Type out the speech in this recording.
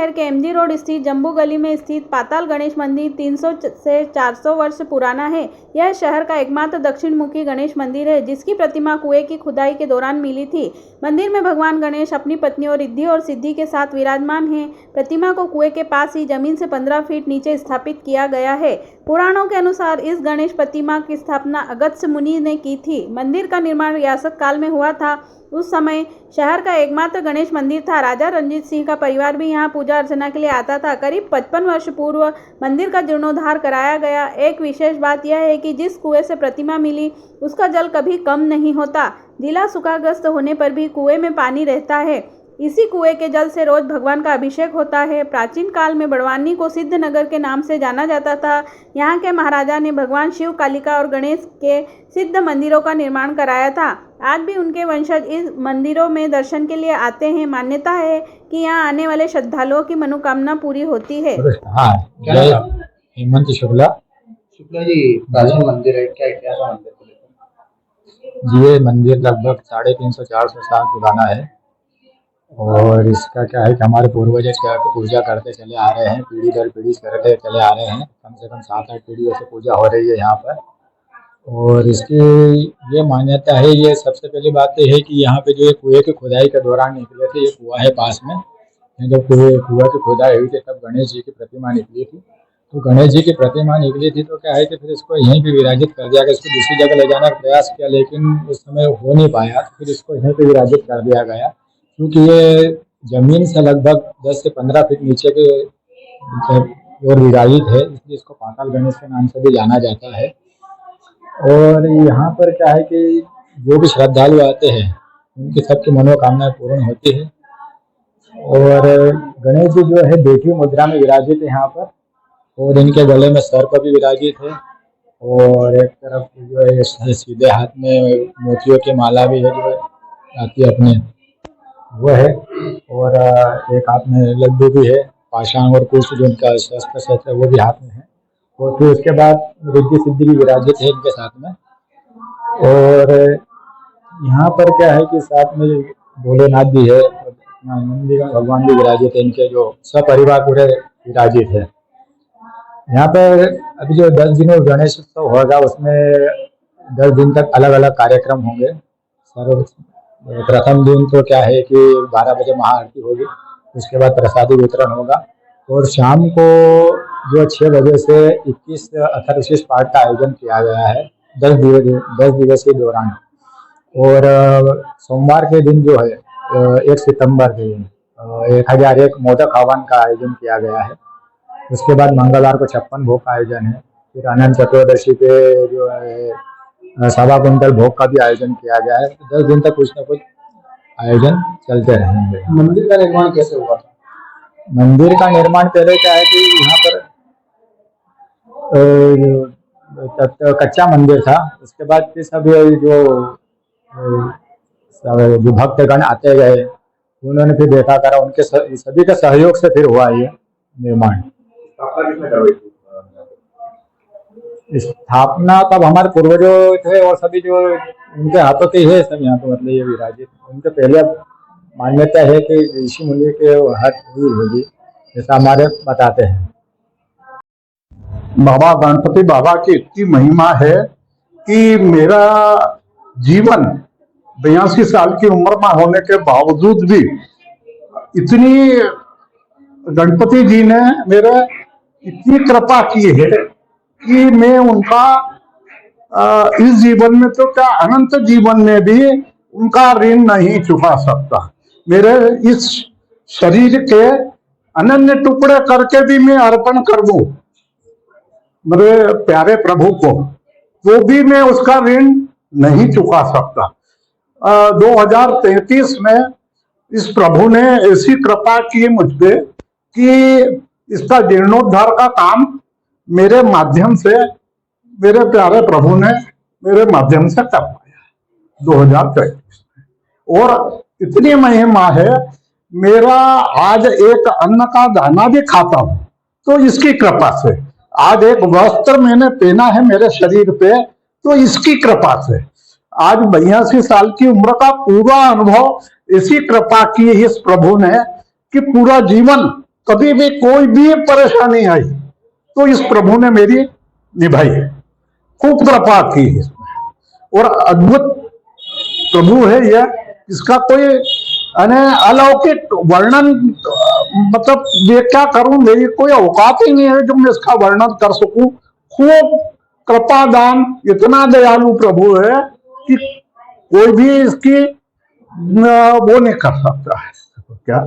शहर के MG road स्थित जम्बू गली में स्थित पाताल गणेश मंदिर 300 से 400 वर्ष पुराना है। यह शहर का एकमात्र दक्षिण मुखी गणेश मंदिर है, जिसकी प्रतिमा कुएं की खुदाई के दौरान मिली थी। मंदिर में भगवान गणेश अपनी पत्नियों रिद्धि और सिद्धि के साथ विराजमान हैं। प्रतिमा को कुएं के पास ही जमीन से 15 फीट नीचे स्थापित किया गया है। पुराणों के अनुसार इस गणेश प्रतिमा की स्थापना अगस्त्य मुनि ने की थी। मंदिर का निर्माण रियासत काल में हुआ था। उस समय शहर का एकमात्र गणेश मंदिर था। राजा रणजीत सिंह का परिवार भी यहाँ पूजा अर्चना के लिए आता था। करीब 55 वर्ष पूर्व मंदिर का जीर्णोद्धार कराया गया। एक विशेष बात यह है कि जिस कुएं से प्रतिमा मिली उसका जल कभी कम नहीं होता। जिला सूखाग्रस्त होने पर भी कुएं में पानी रहता है। इसी कुएं के जल से रोज भगवान का अभिषेक होता है। प्राचीन काल में बड़वानी को सिद्ध नगर के नाम से जाना जाता था। यहाँ के महाराजा ने भगवान शिव, कालिका और गणेश के सिद्ध मंदिरों का निर्माण कराया था। आज भी उनके वंशज इस मंदिरों में दर्शन के लिए आते हैं। मान्यता है कि यहाँ आने वाले श्रद्धालुओं की मनोकामना पूरी होती है। हाँ, जय हेमंत शुक्ला जी, प्राचीन मंदिर है, क्या इतिहास है मंदिर को लेकर? जी, ये मंदिर लगभग 350-400 साल पुराना है और इसका क्या है कि हमारे पूर्वज क्या पूजा करते चले आ रहे हैं, पीढ़ी दर पीढ़ी करते चले आ रहे हैं। कम से कम 7-8 पीढ़ियों से पूजा हो रही है यहाँ पर। और इसकी ये मान्यता है, ये सबसे पहली बात तो है कि यहाँ पे जो ये कुएं की खुदाई के दौरान निकले थे, ये कुआं है पास में, जब कुआं की खुदाई हुई थी तब गणेश जी की प्रतिमा निकली थी। तो गणेश जी की प्रतिमा निकली थी तो क्या है कि फिर इसको यहीं पे विराजित कर दिया गया। इसको दूसरी जगह ले जाने का प्रयास किया लेकिन उस समय हो नहीं पाया, तो फिर इसको यहीं पे विराजित कर दिया गया। क्योंकि ये जमीन से लगभग 10 से 15 फीट नीचे के और विराजित है, इसलिए इसको पाताल गणेश के नाम से भी जाना जाता है। और यहाँ पर क्या है कि जो भी श्रद्धालु आते हैं उनकी सबकी मनोकामनाएं पूर्ण होती है। और गणेश जी जो है बैठी मुद्रा में विराजित है यहाँ पर, और इनके गले में सर्प भी विराजित है। और एक तरफ जो है सीधे हाथ में मोतियों की माला भी है जो आती है अपने, वो है। और एक हाथ में लड्डू भी है, पाषाण और कुश जो उनका शस्त्र है वो भी हाथ में है। और फिर उसके बाद रिद्धि सिद्धि भी विराजित है इनके साथ में। और यहाँ पर क्या है कि साथ में भोलेनाथ भी है, नंदी भगवान भी विराजित है, इनके जो सपरिवार पूरे विराजित है। यहाँ पर अभी जो 10 दिनों गणेश उत्सव होगा उसमें 10 दिन तक अलग अलग कार्यक्रम होंगे। प्रथम दिन तो क्या है कि 12 बजे महाआरती होगी, उसके बाद प्रसादी वितरण होगा। और शाम को जो 6 बजे से 21 अथर्वशीष पाठ का आयोजन किया गया है 10 दिवस के दौरान। और सोमवार के दिन जो है 1 सितंबर के दिन 1001 मोदक हवन का आयोजन किया गया है। उसके बाद मंगलवार को 56 भोग का आयोजन है। फिर अनंत चतुर्दशी पे जो है 1.25 कुंटल भोग का भी आयोजन किया गया है। 10 दिन तक कुछ न कुछ आयोजन चलते रहेंगे। मंदिर का निर्माण कैसे हुआ? मंदिर का निर्माण पहले क्या है कि यहाँ पर कच्चा मंदिर था। उसके बाद फिर सब जो भक्तगण आते गए उन्होंने फिर देखा करा, उनके सभी के सहयोग से फिर हुआ ये निर्माण। स्थापना तब हमारे पूर्वजों थे और सभी जो उनके हाथों के है सब यहाँ पे, मतलब ये विराजित। उनके पहले मान्यता है कि ऋषि मुनि के हाथ हुई होगी, जैसा हमारे बताते हैं। बाबा गणपति बाबा की इतनी महिमा है कि मेरा जीवन 82 साल की उम्र में होने के बावजूद भी इतनी गणपति जी ने मेरे इतनी कृपा की है कि मैं उनका इस जीवन में तो क्या अनंत जीवन में भी उनका ऋण नहीं चुका सकता। मेरे इस शरीर के अनन्य टुकड़े करके भी मैं अर्पण कर दूं मेरे प्यारे प्रभु को, तो भी मैं उसका ऋण नहीं चुका सकता। 2033 में इस प्रभु ने ऐसी कृपा की मुझ पे कि इसका जीर्णोद्धार का काम मेरे माध्यम से, मेरे प्यारे प्रभु ने मेरे माध्यम से करवाया 2033 में। और इतनी महिमा है, मेरा आज एक अन्न का दाना भी खाता हूं तो इसकी कृपा से। आज एक वस्त्र मैंने पहना है मेरे शरीर पे तो इसकी कृपा से। आज 82 साल की उम्र का पूरा अनुभव इसी कृपा की इस प्रभु ने कि पूरा जीवन कभी भी कोई भी परेशानी आई तो इस प्रभु ने मेरी निभाई है, खूब कृपा की है इसमें। और अद्भुत प्रभु है यह, इसका कोई अलौकिक वर्णन, मतलब ये क्या करूं, मेरी कोई औकात ही नहीं है जो मैं इसका वर्णन कर सकूं। खूब कृपादान, इतना दयालु प्रभु है कि कोई भी इसकी वो नहीं कर सकता है। क्या